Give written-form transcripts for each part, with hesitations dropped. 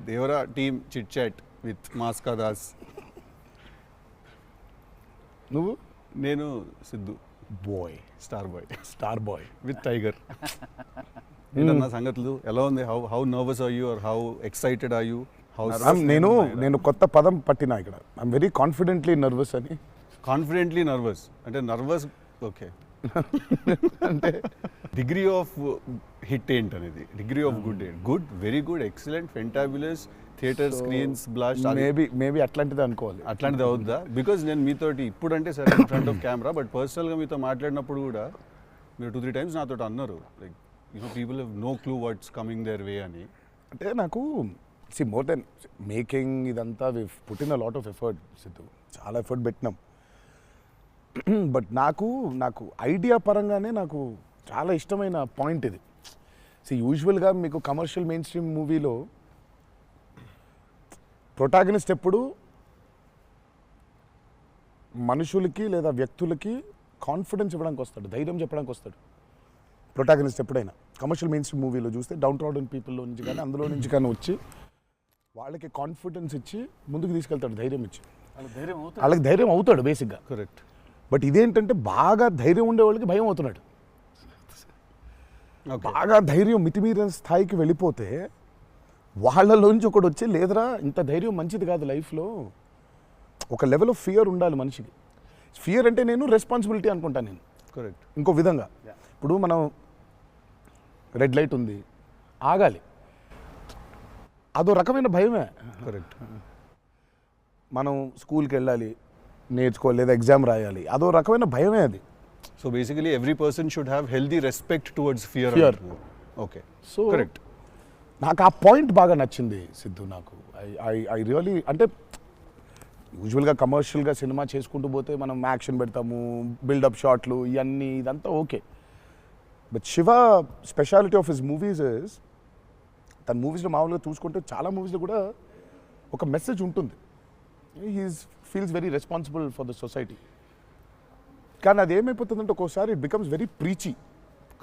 Devara team chit chat with Mass ka Das. నువ్వు? నేను Siddhu boy, star boy with tiger. ఏంటన్నా సంగతులు ఎలా ఉంది? How nervous are you or how excited are you? నేను కొత్త పదం పట్టినా ఇక్కడ. ఐఎమ్ వెరీ కాన్ఫిడెంట్లీ నర్వస్ అని. కాన్ఫిడెంట్లీ నర్వస్ అంటే నర్వస్ ఓకే. అంటే డిగ్రీ ఆఫ్ హిట్ ఏంటనేది, డిగ్రీ ఆఫ్ గుడ్ ఏంటి? Good, very good, excellent, fantabulous, theatre screens blast, maybe అట్లాంటిది అనుకోవాలి. అట్లాంటిది అవుద్దా? బికాజ్ నేను మీతోటి ఇప్పుడంటే సరే in front of camera, but పర్సనల్గా మీతో మాట్లాడినప్పుడు కూడా మీరు 2-3 times నాతో అన్నారు like people have no clue what's coming their way అని. అంటే నాకు మోర్ దెన్ మేకింగ్ ఇదంతా we put in a lot of effort Siddhu, చాలా ఎఫర్ట్ పెట్టినాం. బట్ నాకు ఐడియా పరంగానే నాకు చాలా ఇష్టమైన పాయింట్ ఇది. యూజువల్గా మీకు కమర్షియల్ మెయిన్ స్ట్రీమ్ మూవీలో ప్రొటాగనిస్ట్ ఎప్పుడు మనుషులకి లేదా వ్యక్తులకి కాన్ఫిడెన్స్ ఇవ్వడానికి వస్తాడు, ధైర్యం చెప్పడానికి వస్తాడు ప్రొటాగనిస్ట్ ఎప్పుడైనా. కమర్షియల్ మెయిన్ స్ట్రీమ్ మూవీలో చూస్తే డౌన్ ట్రాడన్ పీపుల్లో నుంచి కానీ అందులో నుంచి కానీ వచ్చి వాళ్ళకి కాన్ఫిడెన్స్ ఇచ్చి ముందుకు తీసుకెళ్తాడు, ధైర్యం ఇచ్చి. వాళ్ళకి ధైర్యం అవుతాడు బేసిక్గా. కరెక్ట్. బట్ ఇదేంటంటే బాగా ధైర్యం ఉండే వాళ్ళకి భయం అవుతున్నాడు. బాగా ధైర్యం మితిమీరిన స్థాయికి వెళ్ళిపోతే వాళ్ళలోంచి ఒకడు వచ్చి లేదురా ఇంత ధైర్యం మంచిది కాదు లైఫ్లో, ఒక లెవెల్ ఆఫ్ ఫియర్ ఉండాలి మనిషికి. ఫియర్ అంటే నేను రెస్పాన్సిబిలిటీ అనుకుంటాను నేను. కరెక్ట్. ఇంకో విధంగా ఇప్పుడు మనం రెడ్ లైట్ ఉంది, ఆగాలి, అదో రకమైన భయమే. కరెక్ట్. మనం స్కూల్కి వెళ్ళాలి, నేర్చుకోవాలి, లేదా ఎగ్జామ్ రాయాలి, అదో రకమైన భయమే అది. So basically every person should have healthy respect towards fear. Okay. So correct. నాకు ఆ పాయింట్ బాగా నచ్చింది సిద్ధు. నాకు ఐ రియలీ, అంటే యూజువల్గా కమర్షియల్గా సినిమా చేసుకుంటూ పోతే మనం యాక్షన్ పెడతాము, బిల్డప్ షాట్లు, ఇవన్నీ ఇదంతా okay. But Shiva speciality of his movies is, తన మూవీస్లో మామూలుగా చూసుకుంటే చాలా మూవీస్లో కూడా ఒక మెసేజ్ ఉంటుంది. Feels very responsible for the society. కానీ అది ఏమైపోతుందంటే ఒక్కోసారి it becomes very preachy.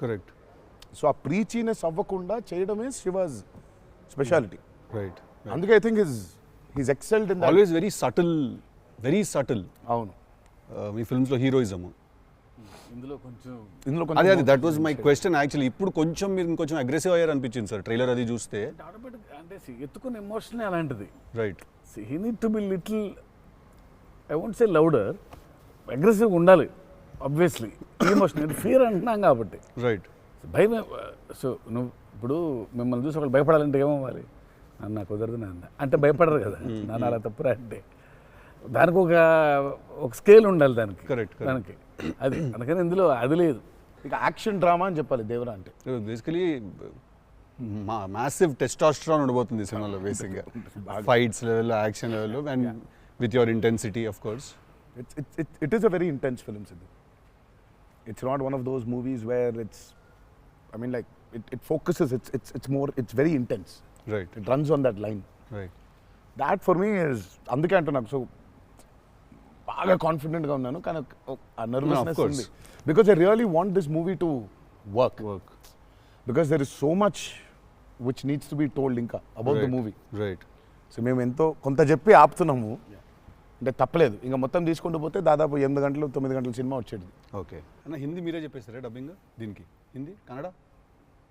Correct. So ఆ ప్రీచీనెస్ అవ్వకుండా చేయడమే శివాజ్ స్పెషాలిటీ. రైట్. అందుకే I think he's excelled in always very subtle. అవును. మీ ఫిల్మ్స్లో హీరోయిజం ఇందులో అదే that was my question actually. ఇప్పుడు కొంచెం మీరు ఇంకొంచెం అగ్రెసివ్ అయ్యారు అనిపించింది సార్ ట్రైలర్ అది చూస్తే. అంటే ఎత్తుకున్న ఎమోషన్ అలాంటిది. Right. He need to be little, I won't say louder, అగ్రెసివ్గా ఉండాలి ఆబ్వియస్లీ. ఎమోషన్ ఫియర్ అంటున్నాం కాబట్టి. రైట్. భయం. సో నువ్వు ఇప్పుడు మిమ్మల్ని చూసి ఒకళ్ళు భయపడాలంటే ఏమవ్వాలి? అన్న కుదరదు నాన్న అంటే భయపడరు కదా. నాన్న అలా తప్పురా అంటే దానికి ఒక స్కేల్ ఉండాలి దానికి. కరెక్ట్. దానికి అది అందుకని ఇందులో అది లేదు. ఇక యాక్షన్ డ్రామా అని చెప్పాలి దేవరా అంటే. బేసికలీ మ్యాసివ్ టెస్టాస్టెరాన్ ఉండబోతుంది సినిమాలో బేసిక్గా, ఫైట్స్ లెవెల్లో, యాక్షన్ లెవెల్లో, and with your intensity of course. It is a very intense film, Sidhu. It's not one of those movies where it's, I mean, like it focuses. It's more. It's very intense. Right. It runs on that line. Right. That for me is అందుకే అంటున్నాను. So బాగా కాన్ఫిడెంట్గా ఉన్నాను కానీ ఆ nervousness ఉంది. Because I really want this movie to work. Because there is so much which needs to be told ఇంకా about the movie. Right. So మేము ఎంతో కొంత చెప్పి ఆపుతున్నాము అంటే తప్పలేదు. ఇంకా మొత్తం తీసుకుంటూ పోతే దాదాపు 8 గంటలు 9 గంటల సినిమా వచ్చేది. ఓకే అన్న, హిందీ మీరే చెప్పేస్తారా డబ్బింగ్ దీనికి? హిందీ,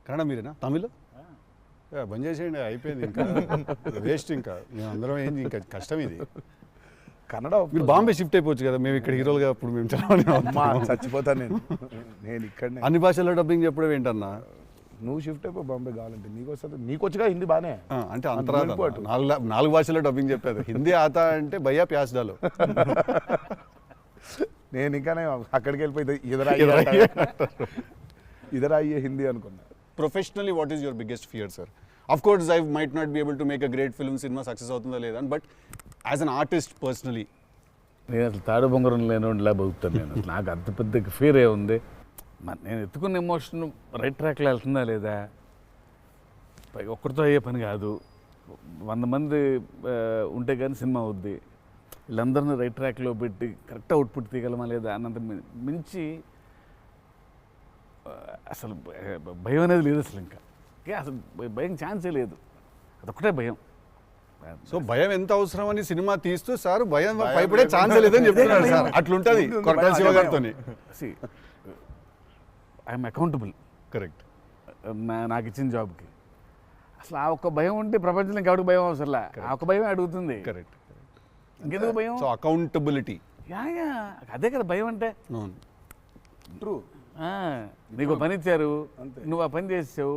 కన్నడ మీరేనా? తమిళ్ బంద్ చేసేయండి, అయిపోయింది ఇంకా వేస్ట్. ఇంకా మేము అందరం ఏంది, ఇంకా కష్టం ఇది. కన్నడ మీరు బాంబే షిఫ్ట్ అయిపోవచ్చు కదా, మేము ఇక్కడ హీరోలుగా అప్పుడు మేము చచ్చిపోతాను నేను ఇక్కడ. అన్ని భాషల్లో డబ్బింగ్ చెప్పడం ఏంటన్నా? నువ్వు షిఫ్ట్ అయిపో బాంబే కావాలంటే నీకు వస్తుంది. నీకు వచ్చుగా హిందీ బాగానే అంటే అంతరా 4 భాషల్లో డబ్బింగ్ చెప్పారు. హిందీ ఆతా అంటే భయ్యా ప్యాస్ డాలో. నేను ఇంకానే అక్కడికి వెళ్ళిపోయి ఇదరా అయ్యే హిందీ అనుకున్నా. Professionally what is your biggest fear sir? Of course I might not be able to make a great film, cinema success అవుతుందా లేదా, but as an artist personally నేను అసలు తాడు బొంగరం లేనిలా బతుకుతాను నేను. నాకు అంత పెద్ద ఫీర్ ఏ ఉంది. నేను ఎత్తుకున్న ఎమోషన్ రైట్ ట్రాక్లో వెళ్తుందా లేదా, పైగా ఒక్కరితో అయ్యే పని కాదు. 100 మంది ఉంటే కానీ సినిమా అవుద్ది. వీళ్ళందరినీ రైట్ ట్రాక్లో పెట్టి కరెక్ట్ అవుట్పుట్ తీయగలమా లేదా అన్నంత మించి అసలు భయం అనేది లేదు అసలు. ఇంకా అసలు భయం ఛాన్సే లేదు. అదొక్కటే భయం. సో భయం ఎంత అవసరం అని సినిమా తీస్తూ సార్ భయం భయపడే ఛాన్స్ లేదని చెప్తున్నాడు సార్. అట్లుంటది కొరటాల శివ గారితో. I'm accountable correct. నాకు ఇచ్చిన జాబ్కి. అసలు ఆ ఒక్క భయం ఉంటే ప్రపంచంలో ఇంకెవరికి భయం అవసరంలా. ఆ ఒక్క భయం అడుగుతుంది. కరెక్ట్. ఇంకెందుకు భయం? So accountability. యా అదే కదా భయం అంటే. అవును. ట్రూ. నీకు పని ఇచ్చారు, నువ్వు ఆ పని చేసావు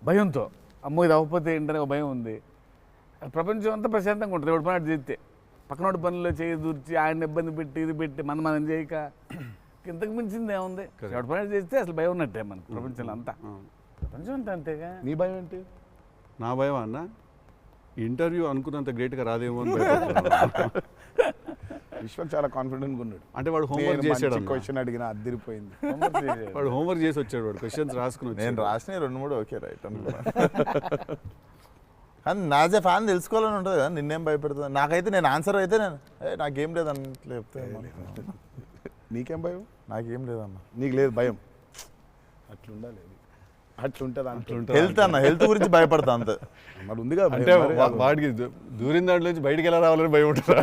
భయంతో. అమ్మో ఇది అవ్వకపోతే ఏంటనే ఒక భయం ఉంది. ప్రపంచం అంతా ప్రశాంతంగా ఉంటుంది ఎవడు పని అటు చేస్తే. పక్కనోడి పనుల్లో చేయి దూర్చి ఆయన ఇబ్బంది పెట్టి ఇది పెట్టి మనం చేయక ఇంతకు మించింది ఏముంది? ఎవడు పని చేస్తే అసలు భయం ఉన్నట్టే మనకు ప్రపంచంలో అంతా. ప్రపంచం అంతా అంతేగా. నీ భయం ఏంటి? నా భయం అన్న ఇంటర్వ్యూ అనుకున్నంత గ్రేట్గా రాదేమో అని భయపడుతున్నాను. విశ్వం చాలా కాన్ఫిడెంట్ ఉన్నాడు. అంటే వాడు హోంవర్క్ చేసాడు. క్వశ్చన్ అడిగిన అదిరిపోయింది. వాడు హోంవర్క్ చేసి వచ్చాడు. వాడు క్వశ్చన్స్ రాసుకుని నేను రాసిన 2-3 ఓకే రైట్ అనుకున్నా. కానీ నాజే ఫ్యాన్ తెలుసుకోవాలని ఉంటుంది కదా, నిన్నేం భయపెడుతుంది. నాకైతే నేను ఆన్సర్ అయితే నేను నాకేం లేదన్న చెప్తే నీకేం భయం? నాకేం లేదన్న. నీకు లేదు భయం? అట్లుండాలి. అట్లుంటుంది. హెల్త్ అన్న, హెల్త్ గురించి భయపడతా అంతే. మరి ఉందిగా అంటే వాడికి దూరిన దాంట్లో నుంచి బయటికి ఎలా రావాలని భయం ఉంటుంది.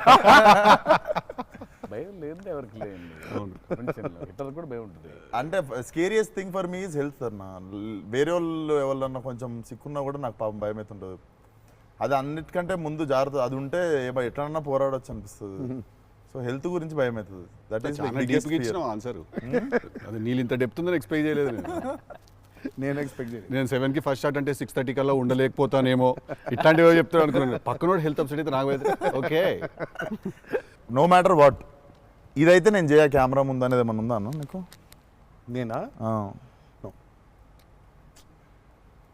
భయం లేదు ఎవరికి లేదండి. ప్రపంచంలో ఇతరులకు కూడా భయం ఉంటుంది. అంటే scariest thing for me is health అన్న. వేరే వాళ్ళు ఎవరన్నా కొంచెం సిక్కున్నా కూడా నాకు పాపం భయం అవుతుంటుంది. అది అన్నిటికంటే ముందు జాగ్రత్త. అది ఉంటే ఎట్లన్నా పోరాడొచ్చు అనిపిస్తుంది. సో హెల్త్ గురించి భయం అవుతుంది. That is answer. అది నీళ్ళు ఇంత డెప్త్ ఉందని ఎక్స్పెక్ట్ చేయలేదు నేను ఎక్స్పెక్ట్ చేయలేదు. నేను 7కి ఫస్ట్ స్టార్ట్ అంటే 6:30 కల్లా ఉండలేకపోతానేమో ఇట్లాంటివి చెప్తాను అనుకున్నాను. పక్కనోడు హెల్త్ అప్సెట్ అయితే నాకు ఓకే. నో మ్యాటర్ వాట్ ఇదైతే నేను చేయ కెమెరా ముందు అనేది ఏమన్నా ఉందా అన్న నీకు? నేనా?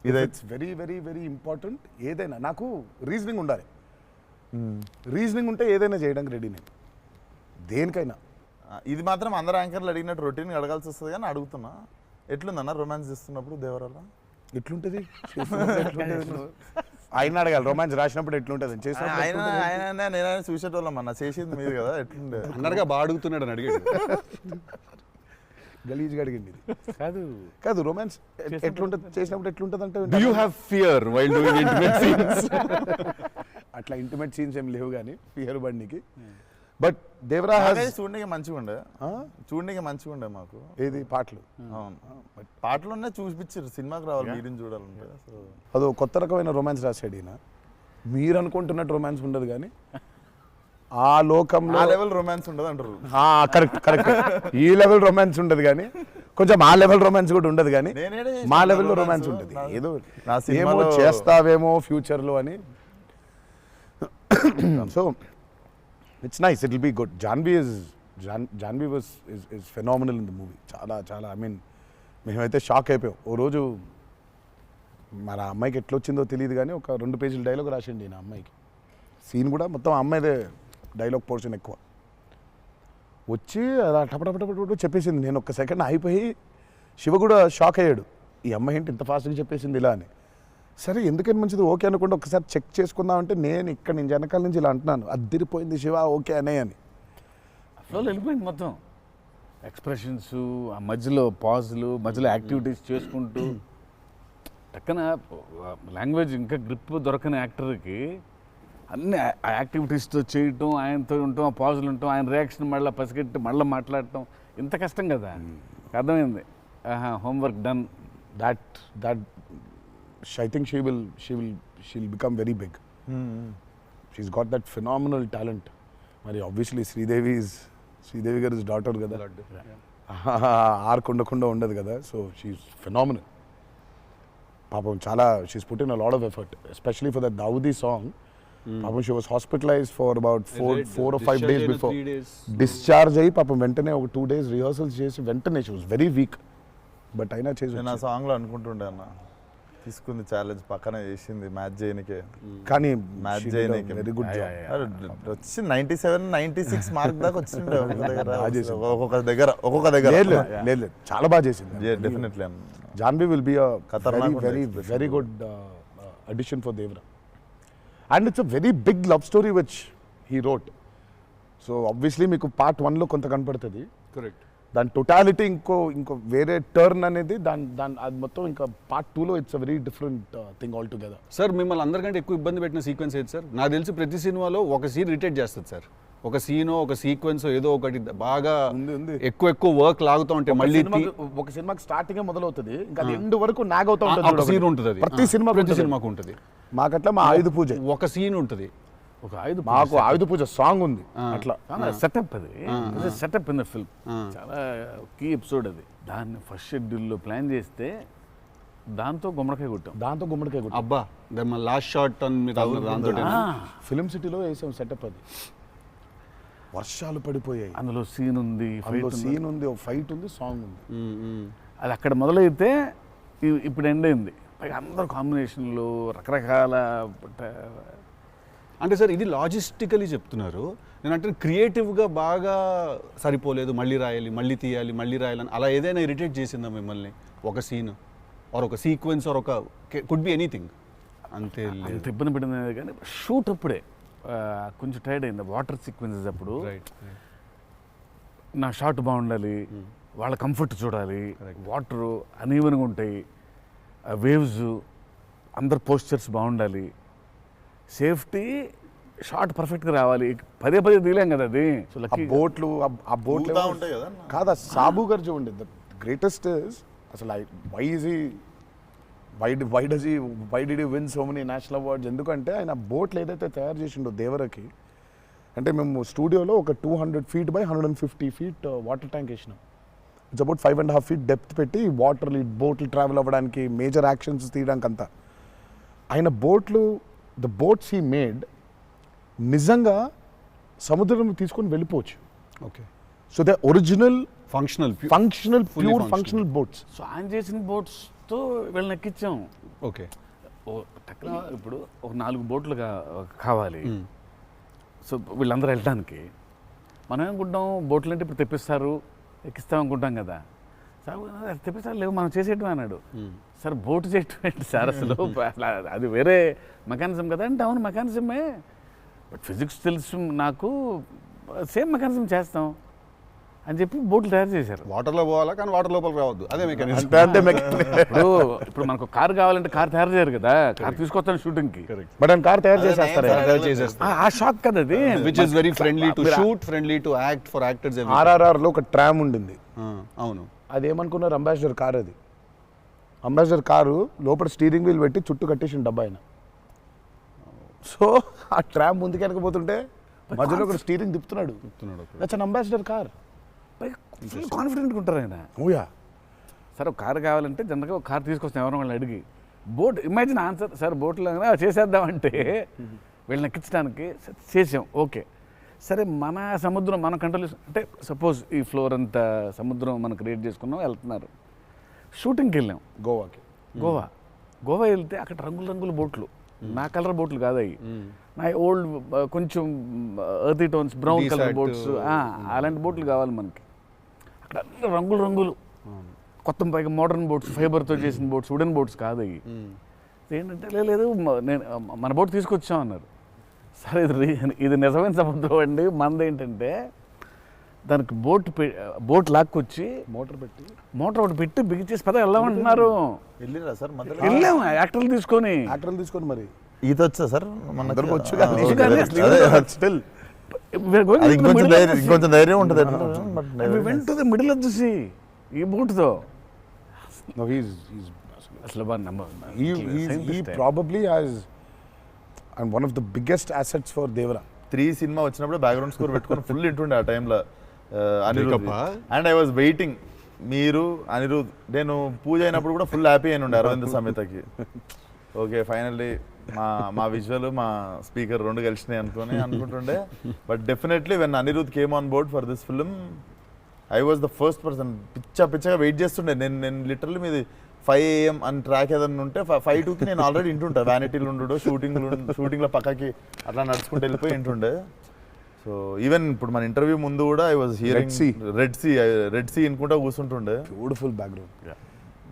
ఇదైతే వెరీ వెరీ వెరీ ఇంపార్టెంట్. ఏదైనా నాకు రీజనింగ్ ఉండాలి. రీజనింగ్ ఉంటే ఏదైనా చేయడానికి రెడీ నేను, దేనికైనా. ఇది మాత్రం అందరు యాంకర్లు అడిగినట్టు రొటీన్ అడగాల్సి వస్తుంది కానీ అడుగుతున్నా. ఎట్లుందన్న రొమాన్స్ చేస్తున్నప్పుడు దేవరాల? ఎట్లుంటుంది? ఆయన అడగాలి. రొమాన్స్ రాసినప్పుడు ఎట్లుంటుంది? ఆయన నేనైనా చూసేటోళ్ళం అన్న, చేసింది మీరు కదా, ఎట్లుండే అన్నగా బాగా అడుగుతున్నాడు అని అడిగాడు. గలీజ్గా అడిగింది. కాదు కాదు రొమాన్స్ ఎట్లుంటుంది చేసినప్పుడు ఎట్లుంటుంది అంటే, Do you have fear while doing intimate scenes? అట్లా ఇంటిమేట్ సీన్స్ ఏం లేవు కానీ ఫియర్ బండికి. బట్ దేవరా చూడడానికి మంచిగా ఉండే, చూడడానికి మంచిగా ఉండే మాకు. ఏది పాటలు? అవును, పాటలోనే చూపించారు. సినిమాకి రావాలి మీడియం చూడాలంటే. అదో కొత్త రకమైన రొమాన్స్ రాశాడు ఈయన. మీరు అనుకుంటున్నట్టు రొమాన్స్ ఉండదు కానీ ఆ లోకంలో లెవెల్ రొమాన్స్ ఉండదు అంటారు. Correct correct. ఈ లెవెల్ రొమాన్స్ ఉండదు కానీ కొంచెం ఆ లెవెల్ రొమాన్స్ కూడా ఉండదు కానీ మా లెవెల్లో రొమాన్స్ ఉంటుంది. ఏదో ఏమో చేస్తావేమో ఫ్యూచర్లో అని. So it's nice, it will be good. Janhvi was is phenomenal in the movie. చాలా చాలా ఐ మీన్ మేమైతే షాక్ అయిపోయాం. ఓ రోజు మరి ఆ అమ్మాయికి ఎట్లా వచ్చిందో తెలియదు కానీ ఒక 2 పేజీల డైలాగ్ రాసిండి నా అమ్మాయికి. సీన్ కూడా మొత్తం అమ్మాయిదే డైలాగ్ పోర్షన్ ఎక్కువ. వచ్చి అలా టపటపటపట చెప్పేసింది. నేను ఒక్క సెకండ్ అయిపోయి శివ కూడా షాక్ అయ్యాడు. ఈ అమ్మాయి ఏంటి ఇంత ఫాస్ట్గా చెప్పేసింది ఇలా అని. సరే ఎందుకని మంచిది ఓకే అనుకుంటే ఒకసారి చెక్ చేసుకుందామంటే నేను ఇక్కడ నుంచి వెనకాల నుంచి ఇలా అంటున్నాను, అద్దిరిపోయింది శివ ఓకే అనే అని. ఫ్లోలో వెళ్ళిపోయింది మొత్తం. ఎక్స్ప్రెషన్స్, ఆ మధ్యలో పాజులు, మధ్యలో యాక్టివిటీస్ చేసుకుంటూ టక్కన లాంగ్వేజ్ ఇంకా గ్రిప్ దొరకని యాక్టర్కి అన్ని ఆ యాక్టివిటీస్తో చేయటం, ఆయనతో ఉండటం, ఆ పాజులు ఉండటం, ఆయన రియాక్షన్ మళ్ళీ పసిగట్టి మళ్ళీ మాట్లాడటం ఇంత కష్టం కదా. అర్థమైంది. Homework done. That I think she'll become very big. She's got that phenomenal talent. మరి obviously శ్రీదేవి గారి డాటర్ కదా, ఆర్క్ ఉండదు కదా. So she's phenomenal. పాపం చాలా she's put in a lot of effort, especially for that Daavudi song. పాపం she was hospitalised for about 4 or 5 days before. Discharge అయ్యి పాపం వెంటనే ఒక 2 days రిహర్సల్స్ చేసి వెంటనే she was very weak. But అయినా చేసి నేను ఆ సాంగ్లో అనుకుంటుండే అన్న, తీసుకుంది ఛాలెంజ్, పక్కన చేసింది మ్యాచ్ చేయనికే. కానీ మ్యాచ్ చేయనికే వెరీ గుడ్ జాబ్. వచ్చి 97, 96 మార్క్ దాకా వచ్చిండే ఒక్కొక్క దగ్గర. లేదు చాలా బాగా చేసింది. Definitely Janhvi will be very good addition for Devara. And it's a very big love story which he wrote. So obviously మీకు పార్ట్ 1లో కొంత కనపడుతుంది. కరెక్ట్. దాని టోటాలిటీ ఇంకో వేరే టర్న్ అనేది దాని అది మొత్తం ఇంకా పార్ట్ 2లో it's a very different thing all together. Sir మిమ్మల్ని అందరికంటే ఎక్కువ ఇబ్బంది పెట్టిన సీక్వెన్స్ ఏది సార్? నాకు తెలిసి ప్రతి సినిమాలో ఒక సీన్ రిటేట్ చేస్తుంది సార్. ఒక సీనో ఒక సీక్వెన్స్ ఏదో ఒకటి బాగా ఉంది. ఎక్కువ వర్క్ లాగుతూ ఉంటే మళ్ళీ ఒక సినిమాకి స్టార్టింగ్ మొదలవుతుంది ఇంకా అది ఎండ్ వరకు నాగ్ అవుతా ఒక ఉంటుంది. సీన్ ఉంటుంది, అది ప్రతి సినిమాకు ఉంటుంది. మాకట్లా మా ఆయుధ పూజ ఒక సీన్ ఉంటుంది, ఒక ఆయుధ మాకు ఆయుధ పూజ సాంగ్ ఉంది అట్లా. సెటప్ అది సెటప్ ఇన్ ద ఫిల్మ్. చాలా కీ ఎపిసోడ్ అది. దాన్ని ఫస్ట్ షెడ్యూల్లో ప్లాన్ చేస్తే దాంతో గుమ్మడికాయ కొట్టాం. అబ్బా లాస్ట్ షాట్ దాంతో ఫిలిం సిటీలో వేసాం సెటప్. అది వర్షాలు పడిపోయాయి, అందులో సీన్ ఉంది, సీన్ ఉంది, ఫైట్ ఉంది, సాంగ్ ఉంది. అది అక్కడ మొదలైతే ఇప్పుడు ఎండ్ అయింది. పైగా అందరు కాంబినేషన్లు రకరకాల. అంటే సార్ ఇది లాజిస్టికలీ చెప్తున్నారు, నేను అంటే క్రియేటివ్గా బాగా సరిపోలేదు, మళ్ళీ రాయాలి, మళ్ళీ తీయాలి, మళ్ళీ రాయాలని అలా ఏదైనా ఇరిటేట్ చేసిందా మిమ్మల్ని? ఒక సీన్ ఆర్ ఒక సీక్వెన్స్ ఆర్ ఒక కుడ్ బి ఎనీథింగ్ అంతే? అంత ఇబ్బంది పడింది కానీ షూట్ అప్పుడే కొంచెం టైర్డ్ అయింది. వాటర్ సీక్వెన్సెస్ అప్పుడు నా షాట్ బాగుండాలి, వాళ్ళ కంఫర్ట్ చూడాలి, వాటరు అనీవెన్గా ఉంటాయి, వేవ్స్, అందరు పోస్చర్స్ బాగుండాలి, సేఫ్టీ షాట్ పర్ఫెక్ట్గా రావాలి. పదే తీయలేం కదా అది. సో బోట్లు ఊగుతా ఉంటాయి కదా కాదా? సాబు గారు చూడండి, ద గ్రేటెస్ట్ ఇస్ అసలు why did you win so many national awards? ఎందుకంటే ఆయన బోట్లు ఏదైతే తయారు చేసిండో దేవరకి, అంటే మేము స్టూడియోలో ఒక 200 feet by 150 feet water tank వేసినాం. ఇట్స్ అబౌట్ 5.5 feet డెప్త్ పెట్టి బోట్లు ట్రావెల్ అవ్వడానికి, మేజర్ యాక్షన్స్ తీయడానికి అంతా. ఆయన ద బోట్స్ హీ మేడ్ నిజంగా సముద్రం తీసుకొని వెళ్ళిపోవచ్చు. Okay, so they original functional pure functional boats. So ఆయన చేసిన బోట్స్తో వీళ్ళని ఎక్కించాం. ఓకే, ఇప్పుడు ఒక 4 బోట్లు కావాలి. సో వీళ్ళందరూ వెళ్ళడానికి మనం ఏమనుకుంటాం, బోట్లు అంటే ఇప్పుడు తెప్పిస్తారు, ఎక్కిస్తాం అనుకుంటాం కదా. సార్ తెప్పిస్తారు, లేవు మనం చేసేయటం అన్నాడు. సార్ బోటు చేయటం ఏంటి సార్ అసలు? అది వేరే మెకానిజం కదా అంటే, అవును మెకానిజమే, బట్ ఫిజిక్స్ తెలుసు నాకు, సేమ్ మెకానిజం చేస్తాం అని చెప్పి బోట్లు తయారు చేశారు. వాటర్లో పోవాలా కానీ వాటర్ లోపల రావద్దు, అదే మెకానిజం. ఇప్పుడు మనకు కార్ కావాలంటే కార్ తయారు చేయరు కదా, కార్ తీసుకొస్తాను షూటింగ్కి, బట్ ఆయన కార్ తయారు చేసేస్తారు. ఆ షాక్ కదా అది. Which is very friendly to shoot, friendly to act for actors. RRR లో ఒక ట్రామ్ ఉండింది. అవును, అదేమనుకున్నారు, అంబాసిడర్ కార్. అది అంబాసిడర్ కారు లోపల స్టీరింగ్ వీల్ పెట్టి చుట్టూ కట్టేసిన డబ్బా ఆయన. సో ఆ ట్రామ్ ముందుకు వెనకపోతుంటే మధ్యలో ఒక స్టీరింగ్ తిప్పుతున్నాడు. That's an ambassador car. Full కాన్ఫిడెంట్గా ఉంటారు ఆయన. ఓయా సార్ ఒక కారు కావాలంటే జనరల్గా ఒక కారు తీసుకొస్తాం ఎవరైనా వాళ్ళని అడిగి. బోట్ ఇమాజిన్ ఆన్సర్, సార్ బోట్లో చేసేద్దామంటే వీళ్ళని ఎక్కించడానికి చేసాం. ఓకే సరే, మన సముద్రం మన కంట్రోల్ అంటే సపోజ్ ఈ ఫ్లోర్ అంతా సముద్రం మనం క్రియేట్ చేసుకున్నాం, వెళ్తున్నారు. షూటింగ్కి వెళ్ళాం గోవా వెళ్తే అక్కడ రంగుల బోట్లు, నా కలర్ బోట్లు కాదు అవి, నా ఓల్డ్ కొంచెం ఎర్తీ టోన్స్, బ్రౌన్ కలర్ బోట్స్, అలాంటి బోట్లు కావాలి మనకి. అక్కడ అన్ని రంగులు కొత్త, పైగా మోడర్న్ బోట్స్, ఫైబర్తో చేసిన బోట్స్, వుడెన్ బోట్స్ కాదు అవి. ఏంటంటే లేదు నేను మన బోట్ తీసుకొచ్చాం అన్నారు. సరే ఇది నిజమైన సముద్రం అండి. మనది ఏంటంటే దానికి బోట్ లాక్కొచ్చి మోటార్ ఒకటి పెట్టి బిగించేసి పద వెళ్ళామంటున్నారు. వెళ్ళిరా సార్? వెళ్ళాము యాక్టర్లు తీసుకొని మరి ఈత వచ్చా సార్? మనకు వచ్చు, ఇంకొంచెం ధైర్యం ఉంటుంది. వెంట మిడిల్ వచ్చేసి ఈ బోట్తో అసలు he probably has and one of the biggest assets for Devara. 3 cinema వచ్చినప్పుడు బ్యాక్గ్రౌండ్ స్కోర్ పెట్టుకొని ఫుల్ ఇంటుండే ఆ టైంలో Anirudh. And I was waiting, మీరు అనిరుద్ నేను పూజ అయినప్పుడు కూడా ఫుల్ హ్యాపీ అయిన ఉండే అరవింద్ సమేతకి. ఓకే ఫైనల్లీ మా విజువల్ మా స్పీకర్ 2 కలిసినాయి అనుకుంటుండే. But definitely when Anirudh came on board for this film, I was the first person. పిచ్చగా వెయిట్ చేస్తుండే. నేను లిటరల్లీ మీది 5 AM అని ట్రాక్ ఏదన్నా ఉంటే 5:02కి నేను ఆల్రెడీ ఇంటుంటా. వ్యానిటీలు ఉండు, షూటింగ్లో పక్కకి అట్లా నడుచుకుంటూ వెళ్ళిపోయి ఇంటుండే. సో ఈవెన్ ఇప్పుడు మన ఇంటర్వ్యూ ముందు కూడా I was hearing Red Sea అనుకుంటా కూర్చుంటుండే. Beautiful background.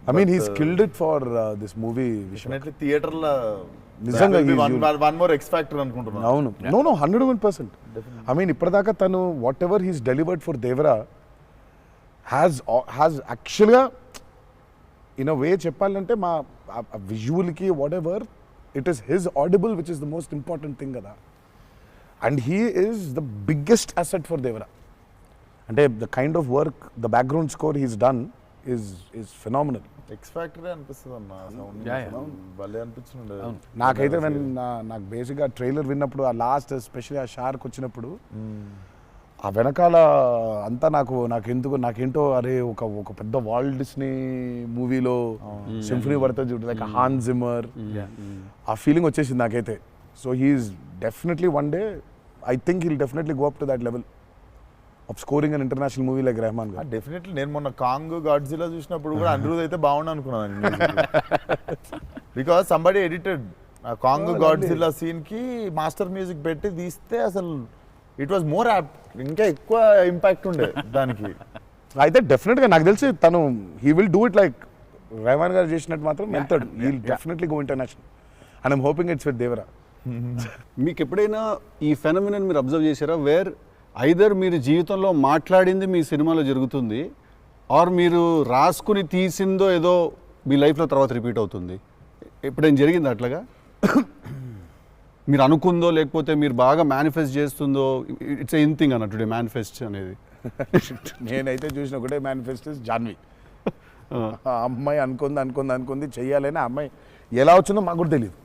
I mean he's killed it for this movie. Definitely థియేటర్లో నిజంగా వన్ మోర్ ఎక్స్ ఫ్యాక్టర్ అనుకుంటున్నాను. అవును, నో 101%. I mean ఇప్పటిదాకా తను whatever he's delivered for Devara, has యాక్చువల్గా ఇన్ అ వే చెప్పాలంటే మా విజువల్కి whatever it is his audible which is the most important thing కదా. And he is the biggest asset for Devara. అంటే the kind of work the background score he's done is phenomenal. X factory అనిపిస్తుంది అన్న sound భలే అనిపించింది. నాకైతే నాకు బేసిక్గా trailer విన్నప్పుడు ఆ లాస్ట్ ఎస్పెషల్లీ ఆ షార్క్ వచ్చినప్పుడు ఆ వెనకాల అంతా నాకేంటో అరే ఒక పెద్ద వాల్ట్ డిస్నీ మూవీలో సింఫనీ పడుతుంది చూడు, లైక్ హాన్ జిమ్మర్, ఆ ఫీలింగ్ వచ్చేసింది నాకైతే. So he is definitely one day I think he'll definitely go up to that level of scoring an international movie like Rahman garu. Definitely నేను మొన్న కాంగ్ గాడ్జిలా చూసినప్పుడు కూడా అనిరుద్ అయితే బాగుండు అనుకున్నాను, బికాస్ సంబడి ఎడిటెడ్ ఆ కాంగ్ గాడ్జిలా సీన్ కి మాస్టర్ మ్యూజిక్ పెట్టి తీస్తే అసలు ఇట్ వాజ్ మోర్ యాప్ట్, ఇంకా ఎక్కువ ఇంపాక్ట్ ఉండే దానికి. అయితే డెఫినెట్గా నాకు తెలిసి తను he will do it like Rahman garu చేసినట్టు మాత్రం వెళ్తాడు. He will definitely go international and I'm hoping it's with Devara. మీకు ఎప్పుడైనా ఈ ఫెనమినన్ మీరు అబ్జర్వ్ చేశారా, వేర్ ఐదర్ మీరు జీవితంలో మాట్లాడింది మీ సినిమాలో జరుగుతుంది, ఆర్ మీరు రాసుకుని తీసిందో ఏదో మీ లైఫ్లో తర్వాత రిపీట్ అవుతుంది? ఎప్పుడైనా జరిగింది అట్లాగా? మీరు అనుకుందో లేకపోతే మీరు బాగా మేనిఫెస్ట్ చేస్తుందో? ఇట్స్ ఎన్ థింగ్ అన్న టుడే మేనిఫెస్ట్ అనేది. నేనైతే చూసిన ఒకటే మేనిఫెస్ట్ జాన్వి. ఆ అమ్మాయి అనుకుంది చెయ్యాలని, ఆ అమ్మాయి ఎలా వచ్చిందో మాకు కూడా తెలియదు.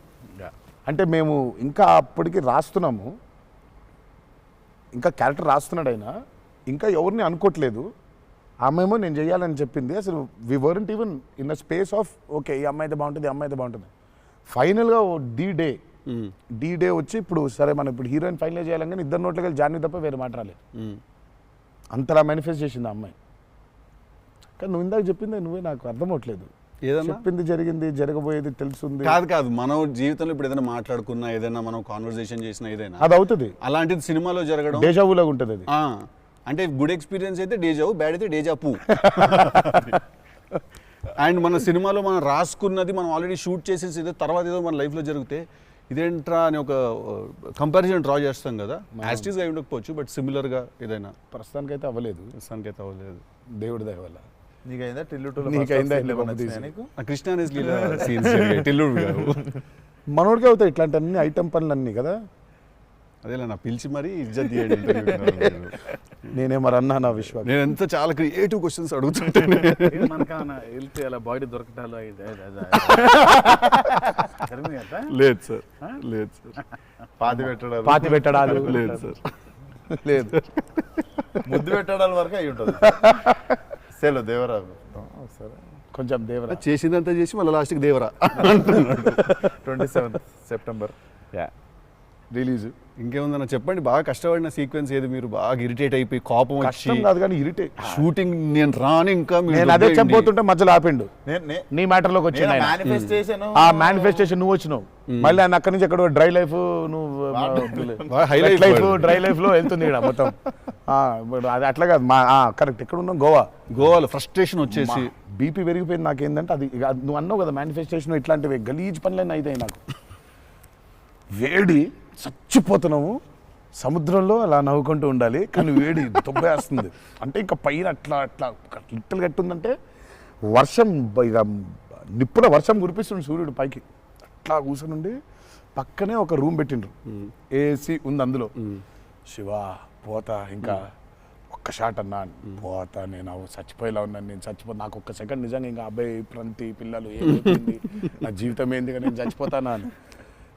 అంటే మేము ఇంకా అప్పటికి రాస్తున్నాము, ఇంకా క్యారెక్టర్ రాస్తున్నాడు ఆయన, ఇంకా ఎవరిని అనుకోవట్లేదు. ఆ అమ్మాయేమో నేను చెయ్యాలని చెప్పింది. అసలు we weren't even in the space of okay ఈ అమ్మాయి అయితే బాగుంటుంది. ఫైనల్గా డీ డే వచ్చి ఇప్పుడు సరే మనం ఇప్పుడు హీరోయిన్ ఫైనల్ చేయాలని, కానీ ఇద్దరు నోట్లకి వెళ్ళి జాన్వి తప్ప వేరే మాట్లాడలేదు. అంతలా మేనిఫెస్ట్ చేసింది ఆ అమ్మాయి. కానీ నువ్వు ఇందాక చెప్పింది నువ్వే నాకు అర్థం అవట్లేదు. చెప్పింది జరిగింది, జరగబోయేది తెలుస్తుంది. కాదు మనం జీవితంలో ఇప్పుడు ఏదైనా మాట్లాడుకున్నా, ఏదైనా మనం కాన్వర్సేషన్ చేసినా, ఏదైనా అది అవుతుంది. అలాంటిది సినిమాలో జరగడం డేజావులాగా ఉంటుంది అది. అంటే గుడ్ ఎక్స్పీరియన్స్ అయితే డేజావు, బ్యాడ్ అయితే డేజాపు. అండ్ మన సినిమాలో మనం రాసుకున్నది మనం ఆల్రెడీ షూట్ చేసేసి ఏదో తర్వాత ఏదో మన లైఫ్లో జరిగితే ఇదేంట్రా అని ఒక కంపారిజన్ డ్రా చేస్తాం కదా. యాస్టీస్గా అయి ఉండకపోవచ్చు, బట్ సిమిలర్గా ఏదైనా. ప్రస్తుతానికైతే అవ్వలేదు. దేవుడి దయ వల్ల. నీకైందా కృష్ణ టిల్లుడు మనోడికి అవుతాయి ఇట్లాంటి అన్ని ఐటమ్ పనులన్నీ కదా. అదేలా నా పిలిచి మరీ ఇజ్జత్ తీయండి. నేనే మరి అన్నా నా విశ్వాసం. నేను ఎంత చాలా క్రియేటివ్ క్వశ్చన్స్ అడుగుతుంటాను. వెళ్తే అలా బాడీ దొరకటాలు లేదు సార్, పాతి పెట్టడాలు లేదు సార్, లేదు ముద్దు పెట్టడాల వరకు అయి ఉంటుంది. సెలవు దేవరా సరే కొంచెం దేవరా చేసిందంతా చేసి మళ్ళీ లాస్ట్కి దేవరా 27 సెప్టెంబర్ రిలీజ్. ఇంకేముందన్న చెప్పండి, బాగా కష్టపడిన సీక్వెన్స్ ఏది? మీరు బాగా ఇరిటేట్ అయిపోయి కోపం వచ్చి కాదు కానీ ఇరిటేట్ షూటింగ్ నేను రాను ఇంకా నేను అదే చెప్పబోతుంటే మధ్యలో ఆపిండు. నీ మ్యాటర్లోకి వచ్చింది ఆ మేనిఫెస్టేషన్. నువ్వు వచ్చినావు మళ్ళీ ఆయన అక్కడి నుంచి ఎక్కడ డ్రై లైఫ్, నువ్వు హైలైట్ లైఫ్ డ్రై లైఫ్ లో వెళ్తుంది ఇక్కడ మొత్తం. అది అట్లా కాదు కరెక్ట్. ఎక్కడ ఉన్నాం? గోవాలో ఫ్రస్ట్రేషన్ వచ్చేసి బీపీ పెరిగిపోయింది. నాకేందంటే అది నువ్వు అన్నావు కదా మేనిఫెస్టేషన్, ఇట్లాంటివి గలీజ్ పనులన్నీ అవుతాయి నాకు. వేడి చచ్చిపోతున్నాము సముద్రంలో అలా నవ్వుకుంటూ ఉండాలి, కానీ వేడి దొబ్బేస్తుంది. అంటే ఇంకా పైన అట్లా లిట్టలు కట్టుందంటే వర్షం, ఇక నిప్పుల వర్షం కురిపిస్తుంది సూర్యుడు పైకి. అట్లా కూర్చొని పక్కనే ఒక రూమ్ పెట్టిండ్రు, ఏసీ ఉంది అందులో. శివా పోతా, ఇంకా ఒక్క షాట్ అన్నా పోతా, నేను చచ్చిపోయేలా ఉన్నాను, నేను నాకు ఒక్క సెకండ్ నిజంగా ఇంకా అబ్బాయి ప్రంతి పిల్లలు ఏమైపోయింది, నా జీవితం ఏంది, నేను చచ్చిపోతానా అని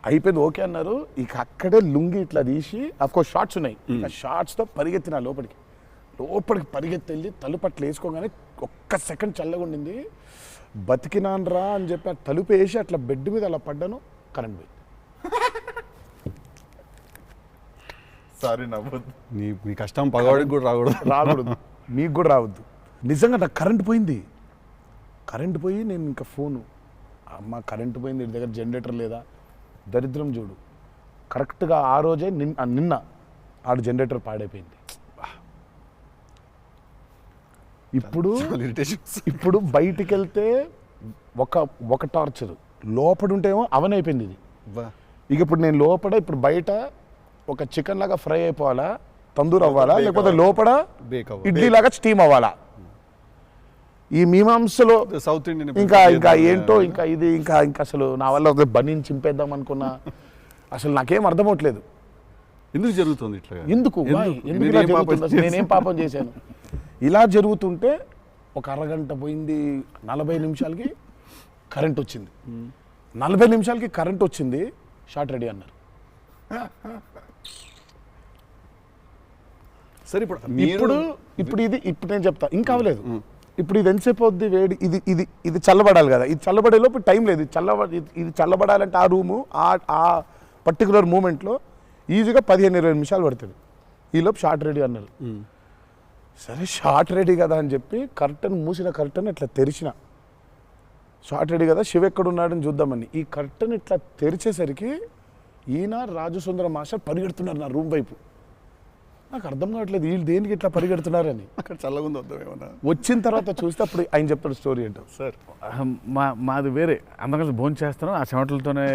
అయిపోయింది. ఓకే అన్నారు. ఇక అక్కడే లుంగి ఇట్లా తీసి, అఫ్కోర్స్ షార్ట్స్ ఉన్నాయి, ఆ షార్ట్స్తో పరిగెత్తిన లోపలికి పరిగెత్తి వెళ్ళి తలుపు అట్లా వేసుకోగానే ఒక్క సెకండ్ చల్లగా ఉండింది. బతికినాన్రా అని చెప్పి ఆ తలుపు వేసి అట్లా బెడ్ మీద అలా పడ్డాను, కరెంట్ పోయింది. సారీ నవ్వద్దు, నీ కష్టం పగవాడికి కూడా రాకూడదు, మీకు కూడా రావద్దు. నిజంగా నాకు కరెంట్ పోయి నేను ఇంకా ఫోను, అమ్మ కరెంట్ పోయింది, ఇంటి దగ్గర జనరేటర్ లేదా, దరిద్రం చూడు. కరెక్ట్గా ఆ రోజే నిన్న ఆడు జనరేటర్ పాడైపోయింది. ఇప్పుడు బయటికి వెళ్తే ఒక టార్చర్, లోపల ఉంటేమో అవన్ అయిపోయింది ఇది. ఇక ఇప్పుడు నేను ఇప్పుడు బయట ఒక చికెన్ లాగా ఫ్రై అయిపోవాలా, తందూరు అవ్వాలా, లేకపోతే లోపల ఇడ్లీ లాగా స్టీమ్ అవ్వాలా. ఈ మీమాంసలో సౌత్ ఇండియన్ ఇంకా ఏంటో ఇంకా ఇది ఇంకా అసలు నా వల్ల బనీని చింపేద్దాం అనుకున్నా అసలు నాకేం అర్థం అవట్లేదు. ఎందుకు జరుగుతుంది ఇట్లా? ఎందుకు ఇలా జరుగుతుంది అసలు? నేనేం పాపం చేశాను? ఇలా జరుగుతుంటే ఒక అరగంట పోయింది, 40 నిమిషాలకి కరెంట్ వచ్చింది. 40 నిమిషాలకి కరెంట్ వచ్చింది, షార్ట్ రెడీ అన్నారు. సరే ఇప్పుడు నేను చెప్తా, ఇంకా అవ్వలేదు. ఇప్పుడు ఇది ఎంతసేపు అవుద్ది వేడి, ఇది చల్లబడాలి కదా, ఇది చల్లబడే లోపు టైం లేదు. ఇది చల్లబడాలంటే ఆ రూము ఆ పర్టికులర్ మూమెంట్లో ఈజీగా 15-20 నిమిషాలు పడుతుంది. ఈలోపు షార్ట్ రెడీ అన్నారు. సరే షార్ట్ రెడీ కదా అని చెప్పి మూసిన కర్టన్ ఇట్లా తెరిచిన. షార్ట్ రెడీ కదా, శివ ఎక్కడున్నాడని చూద్దామని ఈ కర్టన్ ఇట్లా తెరిచేసరికి ఈయన రాజసుందర మాస్టర్ పరిగెడుతున్నారు నా రూమ్ వైపు. నాకు అర్థం కావట్లేదు వీళ్ళు దేనికి ఇట్లా పరిగెడుతున్నారని. అక్కడ చల్లగా ఉంది వద్దామేమన్నా. వచ్చిన తర్వాత చూస్తే అప్పుడు ఆయన చెప్తాడు స్టోరీ ఏంటో. సార్ మాది వేరే, అందరం భోజనం చేస్తున్నాం, ఆ చెమటలతోనే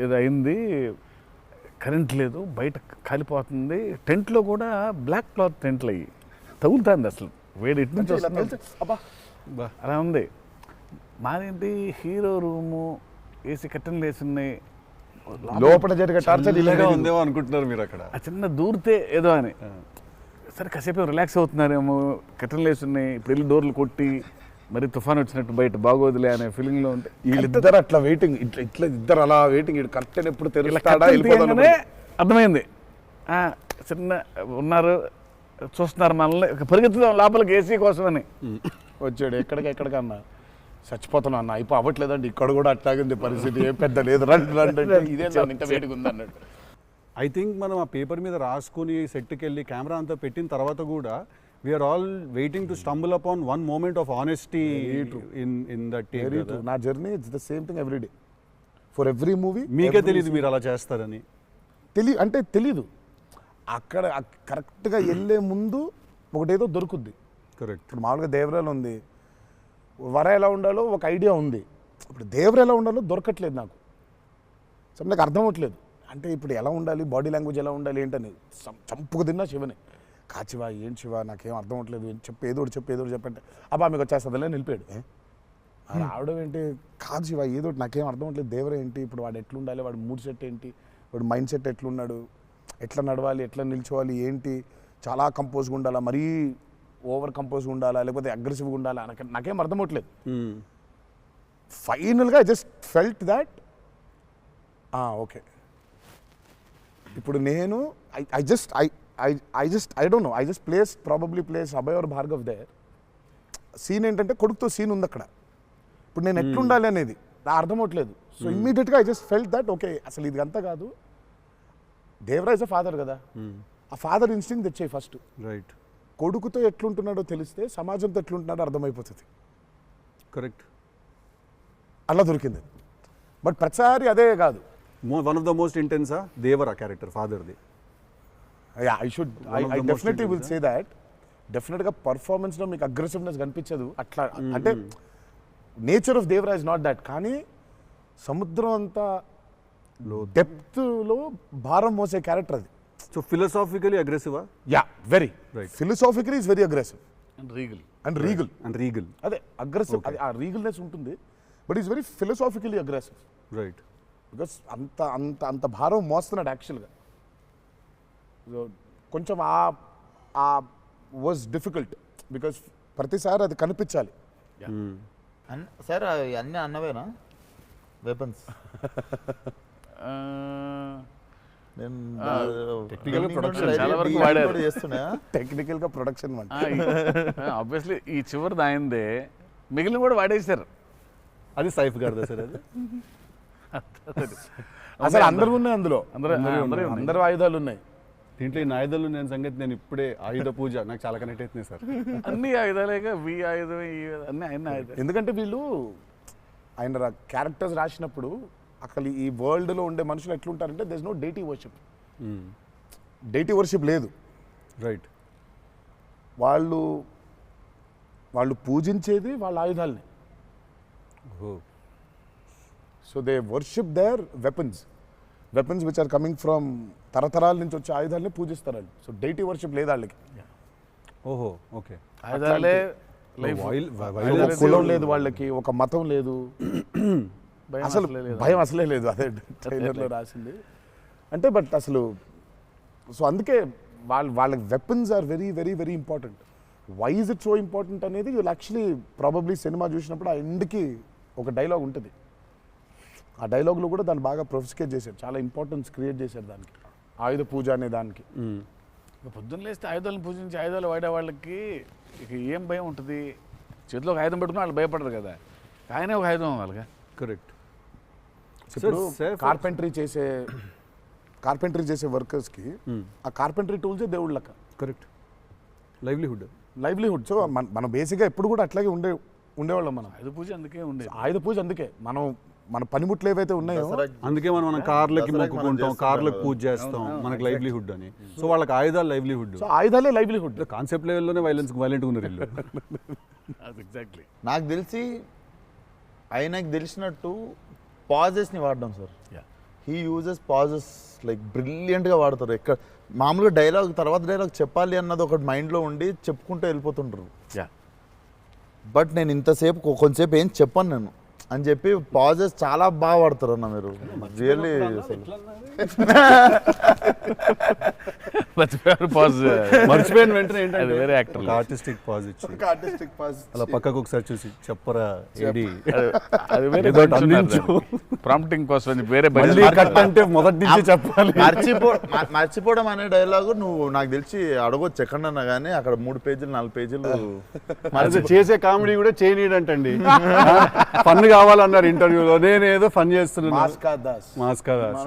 ఇది అయింది. కరెంట్ లేదు, బయట కాలిపోతుంది. టెంట్లో కూడా బ్లాక్ క్లాత్ టెంట్లు అయ్యి తగులుతుంది. అసలు వేడి ఇటు నుంచి వస్తుంది. అలా ఉంది. మాదేంటి హీరో రూము, ఏసీ కట్టెలు వేసి ఉన్నాయి, లోపల జరిగే టార్చర్ ఇలాగా ఉందేమో అనుకుంటున్నారు మీరు అక్కడ. ఆ చిన్న దూరితే ఏదో అని. సరే కాసేపు రిలాక్స్ అవుతున్నారేమో, కట్టెలు వేసి ఉన్నాయి, ఇప్పుడు వెళ్ళి డోర్లు కొట్టి మరి తుఫాన్ వచ్చినట్టు బయట బాగోదులే అనే ఫీలింగ్లో ఉంటే వీళ్ళిద్దరు అట్లా వెయిటింగ్, ఇట్లా ఇద్దరు అలా వెయిటింగ్. కర్టెన్ ఎప్పుడు తెరుస్తాడా అర్థమైంది. చిన్న ఉన్నారు, చూస్తున్నారు మనల్ని, పరిగెత్తుదాం లోపలికి ఏసీ కోసమని. వచ్చాడు ఎక్కడికన్నా చచ్చిపోతున్నా అన్న, అయిపో అవ్వట్లేదండి, ఇక్కడ కూడా అట్లాగింది పరిస్థితి, ఏం పెద్ద లేదు, రండి ఇదే ఇంత వేడిగా ఉంది అన్నట్టు. ఐ థింక్ మనం ఆ పేపర్ మీద రాసుకుని సెట్కి వెళ్ళి కెమెరా అంతా పెట్టిన తర్వాత కూడా we're all waiting to stumble upon one moment of honesty in that take. నా journey it's the same thing every day for every movie. మీకే తెలియదు మీరు అలా చేస్తారని? తెలీదు. అక్కడ కరెక్ట్గా వెళ్ళే ముందు ఒకటేదో దొరుకుద్ది. కరెక్ట్. ఇప్పుడు మామూలుగా దేవరాలు ఉంది, వర ఎలా ఉండాలో ఒక ఐడియా ఉంది. ఇప్పుడు దేవర ఎలా ఉండాలో దొరకట్లేదు నాకు. నాకు అర్థం అవ్వట్లేదు. అంటే ఇప్పుడు ఎలా ఉండాలి, బాడీ లాంగ్వేజ్ ఎలా ఉండాలి ఏంటని చంపుకు తిన్నా శివని. కాచివా ఏంటి శివ నాకేం అర్థం అవ్వట్లేదు, ఏదో చెప్పంటే అబ్బా మీకు వచ్చేస్తుందిలే నిలిపాడు. రావడం ఏంటి, కాదు శివ ఏదో నాకేం అర్థం అవ్వట్లేదు, దేవర ఏంటి, ఇప్పుడు వాడు ఎట్లుండాలి, వాడు మూడ్ సెట్ ఏంటి, వాడు మైండ్ సెట్ ఎట్లున్నాడు, ఎట్లా నడవాలి, ఎట్లా నిల్చోవాలి ఏంటి, చాలా కంపోజ్గా ఉండాలా, మరీ ఓవర్ కంపోజ్గా ఉండాలా, లేకపోతే అగ్రెసివ్గా ఉండాలా, నాకేం అర్థం అవ్వట్లేదు. ఫైనల్గా I just felt that okay ఇప్పుడు నేను I don't know, I just probably place Abhay or Bhargav there. Scene ఏంటంటే కొడుకుతో సీన్ ఉంది అక్కడ. ఇప్పుడు నేను ఎట్లుండాలి అనేది నా అర్థం అవట్లేదు. సో ఇమ్మీడియట్గా I just felt that okay అసలు ఇది అంతా కాదు, దేవరా ఇస్ అ ఫాదర్ కదా, ఆ ఫాదర్ ఇన్స్టింక్ట్ తెచ్చాయి ఫస్ట్. రైట్. కొడుకుతో ఎట్లుంటున్నాడో తెలిస్తే సమాజంతో ఎట్లుంటున్నాడో అర్థమైపోతుంది. కరెక్ట్. అలా దొరికింది. బట్ ప్రతిసారి అదే కాదు. వన్ ఆఫ్ ద మోస్ట్ ఇంటెన్సా దేవరా క్యారెక్టర్ ఫాదర్ది. I definitely will say that. డెఫినెట్గా పర్ఫార్మెన్స్లో మీకు అగ్రెసివ్నెస్ కనిపించదు అట్లా. అంటే nature of Devara is not that. కానీ సముద్రం అంతా డెప్త్లో భారం మోసే క్యారెక్టర్ అది. సో ఫిలసాఫికలీ అగ్రెసివా? Yeah, very right. Philosophically is very aggressive and regal. అదే అగ్రెసివ్, అది ఆ రీగల్నెస్ ఉంటుంది. But is very philosophically aggressive. Right. Because అంత అంత అంత భారం మోస్తున్నాడు యాక్చువల్గా. కొంచెం ఆ వాజ్ డిఫికల్ట్ బికాస్ ప్రతిసారి అది కనిపించాలి. సార్ అన్నీ అన్నవేనా వెపన్స్? టెక్నికల్గా ప్రొడక్షన్ ఆబ్వియస్లీ ఈ చివరిది ఆయనదే, మిగిలిన కూడా వాడేశారు. అది సైఫ్ గారిదా సార్? అది అసలు అందరూ ఉన్నాయి అందులో, అందరూ ఆయుధాలు ఉన్నాయి దీంట్లో. ఈ ఆయుధాలు నేను సంగతి నేను ఇప్పుడే ఆయుధ పూజ నాకు చాలా కనెక్ట్ అవుతున్నాయి సార్. అన్ని ఆయుధాలేక వి ఆయుధం అన్ని ఆయన ఆయుధం. ఎందుకంటే వీళ్ళు ఆయన క్యారెక్టర్స్ రాసినప్పుడు అసలు ఈ వరల్డ్లో ఉండే మనుషులు ఎట్లుంటారంటే there is no deity worship. Deity worship లేదు. రైట్. వాళ్ళు పూజించేది వాళ్ళ ఆయుధాలని. So they worship their weapons which are coming from తరతరాల నుంచి వచ్చే ఆయుధాలని పూజిస్తారు వాళ్ళు. సో డైటీ వర్షిప్ లేదు వాళ్ళకి. ఓహో, ఓకే. ఆయుధాలే లైఫ్ ఒక కులం లేదు వాళ్ళకి, ఒక మతం లేదు, అసలు భయం అసలే లేదు. అదే ట్రైలర్లో రాసింది అంటే. బట్ అసలు సో అందుకే వాళ్ళకి weapons are very very very important. Why is it so important అనేది వీళ్ళు యాక్చువల్లీ ప్రాబబ్లీ సినిమా చూసినప్పుడు ఆ ఎండ్కి ఒక డైలాగ్ ఉంటుంది. ఆ డైలాగ్లో కూడా దాన్ని బాగా ప్రొఫిస్కేట్ చేశారు, చాలా ఇంపార్టెన్స్ క్రియేట్ చేశారు దానికి, ఆయుధ పూజ అనే దానికి. పొద్దున్న లేస్తే ఆయుధాలను పూజించి ఆయుధాలు వాడే వాళ్ళకి ఇక ఏం భయం ఉంటుంది? చేతిలో ఒక ఆయుధం పెట్టుకుని వాళ్ళు భయపడరు కదా, ఆయనే ఒక ఆయుధం వాళ్ళగా. కరెక్ట్. ఇప్పుడు కార్పెంటరీ చేసే వర్కర్స్కి ఆ కార్పెంటరీ టూల్సే దేవుళ్ళ లెక్క. కరెక్ట్. లైవ్లీహుడ్. సో మనం బేసిక్గా ఎప్పుడు కూడా అట్లాగే ఉండేవాళ్ళం. మనం ఆయుధ పూజ అందుకే ఉండేది. ఆయుధ పూజ అందుకే మన పనిముట్లు ఏవైతే ఉన్నాయో అందుకే మనం కార్లకి మొక్కుకుంటాం, కార్లకు పూజ చేస్తాం, మనకు లైవ్లీహుడ్ అని. సో వాళ్ళకి ఆయుధాలు లైవ్లీహుడ్. సో ఆయుధాలే లైవ్లీహుడ్. కాన్సెప్ట్ లెవెల్లోనే వైలెంట్గా ఉన్నారు వీళ్ళు. ఎగ్జాక్ట్లీ. నాకు తెలిసి ఆయనకు తెలిసినట్టు పాజెస్ని వాడడం sir. He uses pauses like బ్రిలియంట్గా వాడతారు. ఎక్కడ మామూలుగా డైలాగ్ తర్వాత డైలాగ్ చెప్పాలి అన్నది ఒకటి మైండ్లో ఉండి చెప్పుకుంటూ వెళ్ళిపోతుంటారు. బట్ నేను ఇంతసేపు కొంతసేపు ఏం చెప్పాను నేను అని చెప్పి పాజెస్ చాలా బాగా వాడతారు అన్న మీరు. రియల్లీ మర్చిపోయిన వెంటనే అది వేరే యాక్టర్ ఆర్టిస్టిక్ పాజ్ ఇచ్చి అలా పక్కకు ఒకసారి చూసి చెప్పరా ఏడి అది వేరే ప్రాంప్టింగ్ కోసం అని వేరే మళ్ళీ కట్ అంటే మొదటి నుంచి చెప్పాలి. మర్చిపోవడం అనే డైలాగు నువ్వు నాకు తెలిసి అడగొచ్చు ఎక్కడన్నా కానీ అక్కడ 3 పేజీలు 4 పేజీలు అది చేసే కామెడీ కూడా చేయనీడంటండి. ఫన్ కావాలన్నారు ఇంటర్వ్యూలో, నేనేదో ఫన్ చేస్తున్నాను. మాస్కా దాస్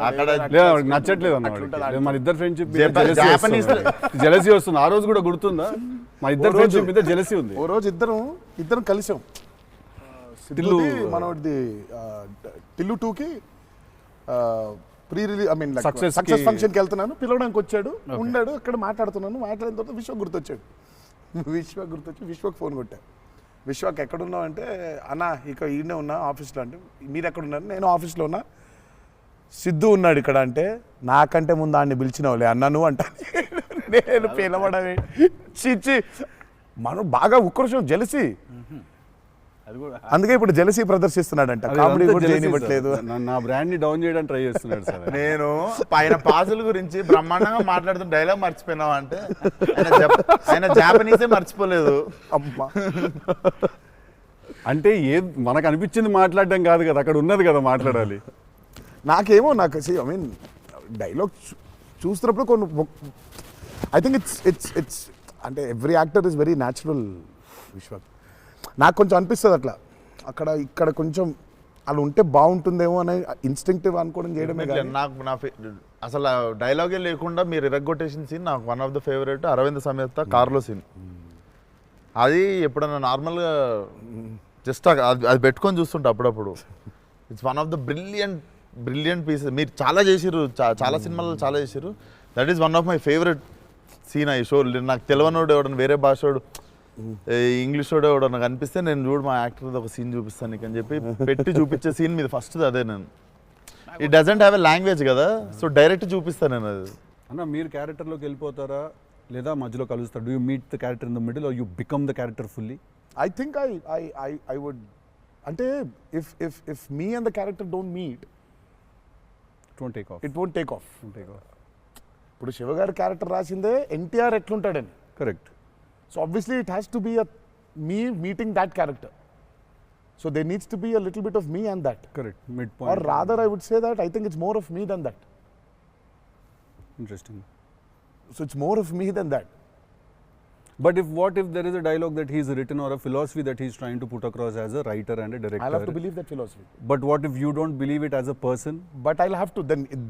అక్కడ నచ్చట్లేదు అన్న. మన ఇద్దరు ఫ్రెండ్షిప్ జెలసీ వస్తుంది. ఆ రోజు కూడా గుర్తుందా? మా ఇద్దరు ఫ్రెండ్షిప్ మీద జెలసీ ఉంది. ఓ రోజు ఇద్దరం కలిసాం. మనది టిల్లు 2కి pre release I mean success ఫంక్షన్కి వెళ్తున్నాను, పిలవడానికి వచ్చాడు, ఉన్నాడు అక్కడ, మాట్లాడిన తర్వాత విశ్వ గుర్తొచ్చాడు. విశ్వకు ఫోన్ కొట్టా. విశ్వకి ఎక్కడున్నావు అంటే, అన్న ఇక ఈయనే ఉన్నా ఆఫీస్లో. అంటే మీరు ఎక్కడున్నారు? నేను ఆఫీస్లో ఉన్నా. సిద్ధు ఉన్నాడు ఇక్కడ అంటే, నాకంటే ముందు ఆయన్ని పిలిచినవులే అన్నా నువ్వు అంటా. నేను పిలవడమే చిచ్చి. మనం బాగా ఉక్రోషం, జెలసీ. అందుకే ఇప్పుడు జెలసీ ప్రదర్శిస్తున్నాడంట. కామెడీ కూడా చేయనివ్వట్లేదు. నా బ్రాండ్ ని డౌన్ చేయడానికి ట్రై చేస్తున్నాడు సార్. నేను ఆయన పాజుల గురించి బ్రహ్మాండంగా మాట్లాడుతున్న డైలాగ్ మర్చిపోయినావా అంటే, ఆయన జాపనీసే మర్చిపోలేదు. అమ్మా అంటే మనకు అనిపించింది మాట్లాడడం కాదు కదా, అక్కడ ఉన్నది కదా మాట్లాడాలి. నాకు ఐ మీన్ డైలాగ్ చూస్తున్నప్పుడు కొన్ని ఐ థింక్ ఇట్స్ అంటే every actor is very natural. విశ్వ నాకు కొంచెం అనిపిస్తుంది అట్లా, ఇక్కడ కొంచెం అలా ఉంటే బాగుంటుందేమో అని ఇన్స్టింక్టివ్ అనుకోవడం చేయడమే. నాకు అసలు డైలాగే లేకుండా మీరు ఇరగ్గొట్టేసిన సీన్ నాకు one of the favourite. Aravind Sametha కార్లో సీన్. అది ఎప్పుడన్నా నార్మల్గా జస్ట్ అది పెట్టుకొని చూస్తుంటా అప్పుడప్పుడు. It's one of the brilliant pieces. మీరు చాలా చేసిర్రు, చాలా సినిమాలు చాలా చేసిర్రు. That is one of my favourite scene. I show నాకు తెలియనోడు ఎవడన్నా, వేరే భాషోడు, ఇంగ్లీష్ వాడు ఎవడన్నా కనిపిస్తే నేను చూడు మా యాక్టర్ ఒక సీన్ చూపిస్తాను నీకు అని చెప్పి పెట్టి చూపించే సీన్ మీద ఫస్ట్ అదే. నేను it doesn't have a language కదా, సో డైరెక్ట్ చూపిస్తాను నేను. అది అన్న మీరు క్యారెక్టర్లోకి వెళ్ళిపోతారా లేదా మధ్యలో కలుస్తారు? Do you meet the character in the middle or you become the character fully? I think I would. అంటే if me and the character don't meet, it won't take off. ఇప్పుడు శివగారి క్యారెక్టర్ రాసిందే ఎన్టీఆర్ ఎట్లుంటాడని. Correct. So obviously it has to be me meeting that character. So there needs to be a little bit of me and that. Correct. Midpoint. Or rather I would say that I think it's more of me than that. Interesting. So it's more of me than that. But what if there is a dialogue that he's written or a philosophy that he's trying to put across as a writer and a director? I'll have to believe that philosophy. But what if you don't believe it as a person? But I'll have to.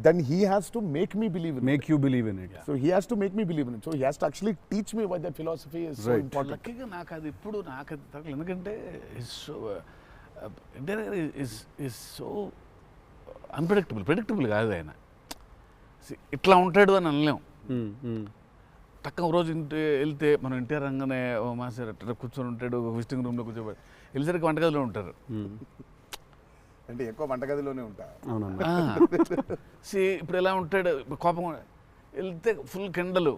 Then he has to make me believe in it. Make you believe in it. Yeah. So he has to make me believe in it. So he has to actually teach me why that philosophy is so important. లక్కీగా నాకు అది ఇప్పుడు నాకు అది తగ్గలేదు. ఎందుకంటే is so predictable కాదు ఆయన. ఇట్లా ఉంటాడు అని అనలేం. టక్క ఒక రోజు వెళ్తే మనం ఎన్టీఆర్ రంగానే మాస్టర్ అట్లా కూర్చొని ఉంటాడు, విజిటింగ్ రూమ్లో కూర్చోబడి వెళ్ళేసరికి వంటగదిలో ఉంటారు. అంటే ఎక్కువ వంటగదిలోనే ఉంటా. అవునన్నా. ఇప్పుడు ఎలా ఉంటాడు, కోపం వెళ్తే ఫుల్ కెండలు,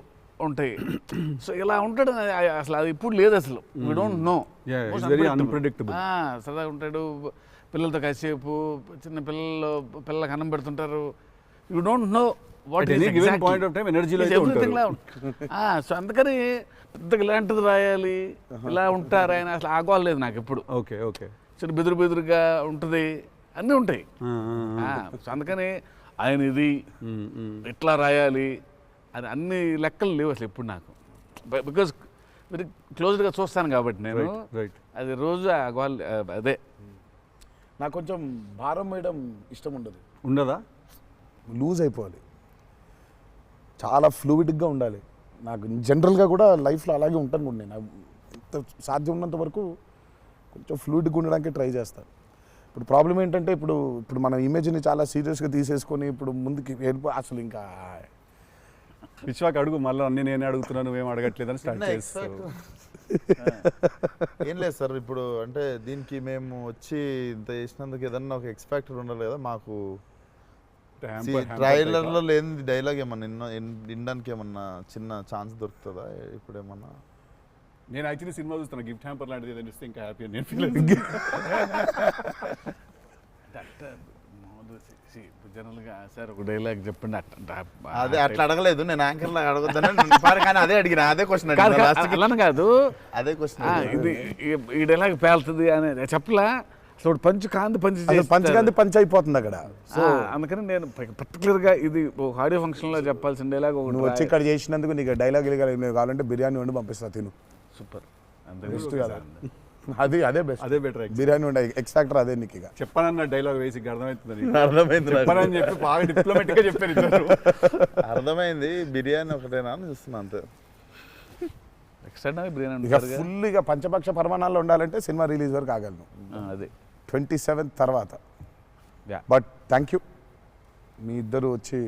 ఉంటాయి. సో ఇలా ఉంటాడు అసలు అది ఇప్పుడు లేదు అసలు. We don't know. Yeah, it's very unpredictable. సరదాగా ఉంటాడు, పిల్లలతో కాసేపు, చిన్న పిల్లలకు అన్నం పెడుతుంటారు. You don't know what At any given point of time, energy లో అయితే ఉంటారు. సో అందుకని పెద్దగా ఇలాంటిది రాయాలి, ఇలా ఉంటారు ఆయన, అసలు ఆగోలేదు నాకు ఎప్పుడు. Okay okay. చిన్న బెదురుగా ఉంటుంది, అన్నీ ఉంటాయి. సో అందుకని ఆయన ఇది ఇట్లా రాయాలి అది అన్ని లెక్కలు లేవు అసలు ఎప్పుడు నాకు. బికాజ్ వెరీ క్లోజ్గా చూస్తాను కాబట్టి నేను రైట్. అది రోజు అదే. నాకు కొంచెం భారం వేయడం ఇష్టం ఉండదు. ఉండదా? లూజ్ అయిపోవాలి, చాలా ఫ్లూయిడ్గా ఉండాలి. నాకు జనరల్గా కూడా లైఫ్లో అలాగే ఉంటాను కూడా నేను. ఎంత సాధ్యం ఉన్నంత వరకు కొంచెం ఫ్లూయిడ్గా ఉండడానికి ట్రై చేస్తాను. ఇప్పుడు ప్రాబ్లం ఏంటంటే ఇప్పుడు మన ఇమేజ్ని చాలా సీరియస్గా తీసేసుకొని ఇప్పుడు ముందుకి అసలు ఇంకా విశ్వాక్ అడుగు, మళ్ళీ అన్ని నేనే అడుగుతున్నాను, నువ్వేం అడగట్లేదని స్టార్ట్ చేస్తావు. ఏం లేదు సార్, ఇప్పుడు అంటే దీనికి మేము వచ్చి ఇంత చేసినందుకు ఏదన్నా ఒక ఎక్స్పెక్టర్ ఉండాలి కదా మాకు. ట్రైలర్లో లేని డైలాగ్ ఏమన్నా వినడానికి ఏమన్నా చిన్న ఛాన్స్ దొరుకుతుందా ఇప్పుడు ఏమన్నా? నేను యాక్చువల్లీ సినిమా చూస్తాను, గిఫ్ట్ హ్యాంపర్ లాంటిది ఏదైనా ఇస్తే ఇంకా హ్యాపీ నేను ఫీల్ జనరల్గా సార్ ఒక డైలాగ్ చెప్పండి. అదే అట్లా అడగలేదు నేను, యాంకర్ లాగా అడగొద్దని కానీ అదే అడిగిన, అదే క్వశ్చన్ అలానే కాదు, అదే క్వశ్చన్. ఇది ఈ డైలాగ్ పేలుతుంది అని చెప్పలా. అసలు పంచు కాంతి పంచకాంతి పంచ్ అయిపోతుంది అక్కడ. సో అందుకని నేను పర్టికులర్గా ఇది ఒక ఆడియో ఫంక్షన్లో చెప్పాల్సిన డైలాగ్ ఒకటి. నువ్వు వచ్చి ఇక్కడ చేసినందుకు నీకు డైలాగ్ కావాలంటే బిర్యానీ వండి పంపిస్తా, తిను. సూపర్. బెస్ట్ కదా అది, అదే బెస్ట్, అదే బెటర్. బిర్యానీ వండి ఎక్స్ ఫ్యాక్టర్ అదే నీకు. ఇక చెప్పానన్న డైలాగ్ వేసి అర్థమవుతుంది, అర్థమైంది చెప్పానని చెప్పి బాగా డిప్లొమాటిక్ గా చెప్పారు. అర్థమైంది, బిర్యానీ ఒకటేనా అని చూస్తున్నా అంతే. ఎక్స్ట్రా బిర్యానీ ఇక ఫుల్ ఇక పంచపక్ష పరమాణాల్లో ఉండాలంటే సినిమా రిలీజ్ వరకు ఆగలను, అదే 27th తర్వాత. Yeah. బట్ థ్యాంక్ యూ, మీ ఇద్దరు వచ్చి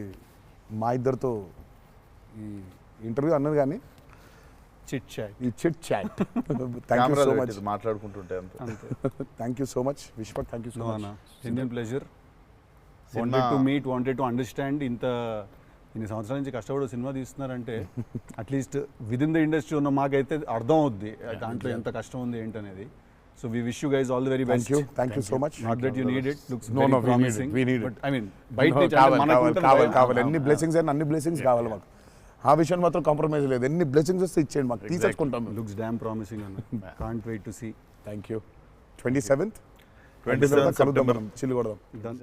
మా ఇద్దరితో ఈ ఇంటర్వ్యూ అన్నది కానీ చిట్ చాట్, ఈ chit chat. Thank you so much, మాట్లాడుకుంటుంటే అంతే. Thank you so much Vishwak, thank you so much. Indian pleasure. Wanted to meet, wanted to understand. ఇన్ని సంవత్సరాల నుంచి కష్టపడి సినిమా తీస్తున్నారంటే అట్లీస్ట్ విదిన్ ద ఇండస్ట్రీ ఉన్న మాకైతే అర్థం అవుద్ది దాంట్లో ఎంత కష్టం ఉంది ఏంటనేది. So we wish you guys all the very best. Thank you so much. Not that you need it. Looks No, very promising. we need it. But I mean, బయట నుంచి అంటే మనకు ఉంటుంది కదా. కావాలి ఎన్ని బ్లెస్సింగ్స్ అయినా అన్ని బ్లెస్సింగ్స్ కావాలి మాకు. ఆ విషయం మాత్రం కాంప్రమైజ్ లేదు. ఎన్ని బ్లెస్సింగ్స్ వస్తే ఇచ్చేయండి మాకు, తీసేసుకుంటాం. Looks damn promising అన్న. Can't wait to see. Thank you. 27th September. చిల్లు కొడదాం. Done.